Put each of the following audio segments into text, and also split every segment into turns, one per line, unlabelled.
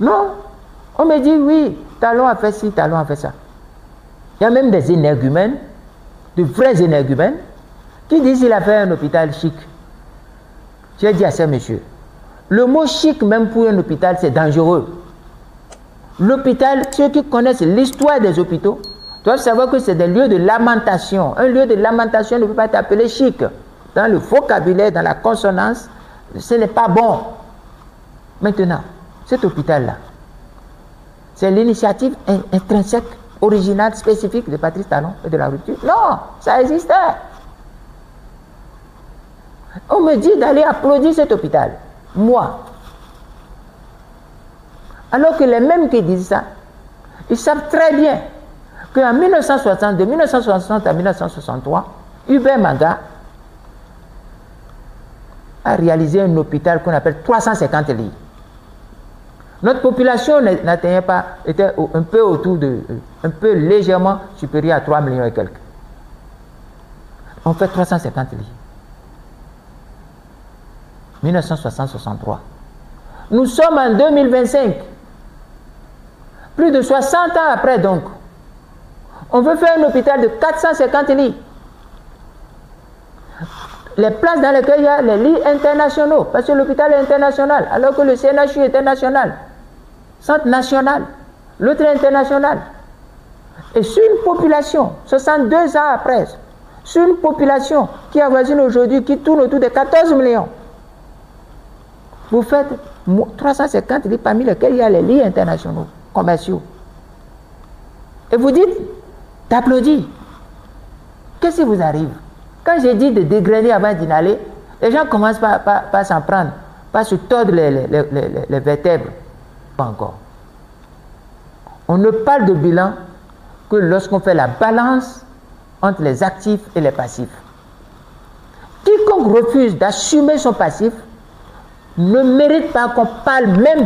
Non. On me dit, oui, Talon a fait ci, Talon a fait ça. Il y a même des énergumènes, de vrais énergumènes, qui disent qu'il a fait un hôpital chic. J'ai dit à ce monsieur, le mot chic, même pour un hôpital, c'est dangereux. L'hôpital, ceux qui connaissent l'histoire des hôpitaux, doivent savoir que c'est des lieux de lamentation. Un lieu de lamentation ne peut pas être appelé chic. Dans le vocabulaire, dans la consonance, ce n'est pas bon. Maintenant, cet hôpital-là, c'est l'initiative intrinsèque, originale, spécifique de Patrice Talon et de la rupture. Non, ça existait. On me dit d'aller applaudir cet hôpital. Moi. Alors que les mêmes qui disent ça, ils savent très bien qu'en 1960, de 1960 à 1963, Hubert Maga a réalisé un hôpital qu'on appelle 350 lits. Notre population n'atteignait pas, était un peu autour de, un peu légèrement supérieure à 3 millions et quelques. On fait 350 lits. 1960-63. Nous sommes en 2025. Plus de 60 ans après donc. On veut faire un hôpital de 450 lits. Les places dans lesquelles il y a les lits internationaux, parce que l'hôpital est international, alors que le CNHU est international. Centre national, l'autre est international. Et sur une population, 62 ans après, sur une population qui avoisine aujourd'hui, qui tourne autour de 14 millions, vous faites 350 lits parmi lesquels il y a les lits internationaux, commerciaux. Et vous dites d'applaudir. Qu'est-ce qui vous arrive? Quand j'ai dit de dégrainer avant d'y aller, les gens commencent par s'en prendre, par se tordre les vertèbres. Pas encore. On ne parle de bilan que lorsqu'on fait la balance entre les actifs et les passifs. Quiconque refuse d'assumer son passif ne mérite pas qu'on parle même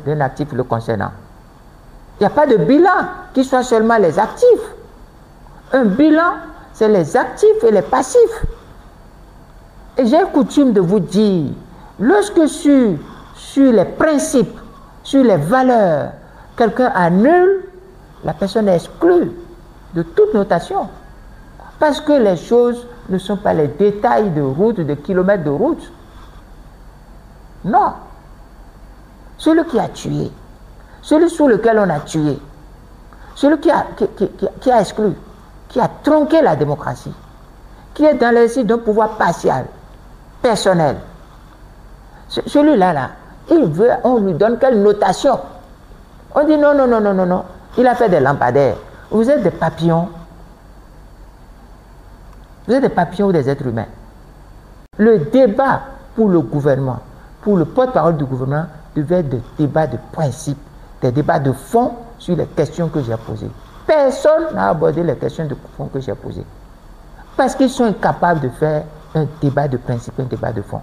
d'un actif le concernant. Il n'y a pas de bilan qui soit seulement les actifs. Un bilan, c'est les actifs et les passifs. Et j'ai coutume de vous dire, lorsque sur les principes, sur les valeurs, quelqu'un annule, la personne est exclue de toute notation. Parce que les choses ne sont pas les détails de route, de kilomètres de route. Non. Celui qui a tué, celui sur lequel on a tué, celui qui a exclu, qui a tronqué la démocratie, qui est dans l'exercice d'un pouvoir partial, personnel, celui-là, il veut, on lui donne quelle notation? On dit non, non, non, non, non, non, il a fait des lampadaires. Vous êtes des papillons. Vous êtes des papillons ou des êtres humains. Le débat pour le gouvernement, pour le porte-parole du gouvernement, devait être des débats de principe, des débats de fond sur les questions que j'ai posées. Personne n'a abordé les questions de fond que j'ai posées. Parce qu'ils sont incapables de faire un débat de principe, un débat de fond.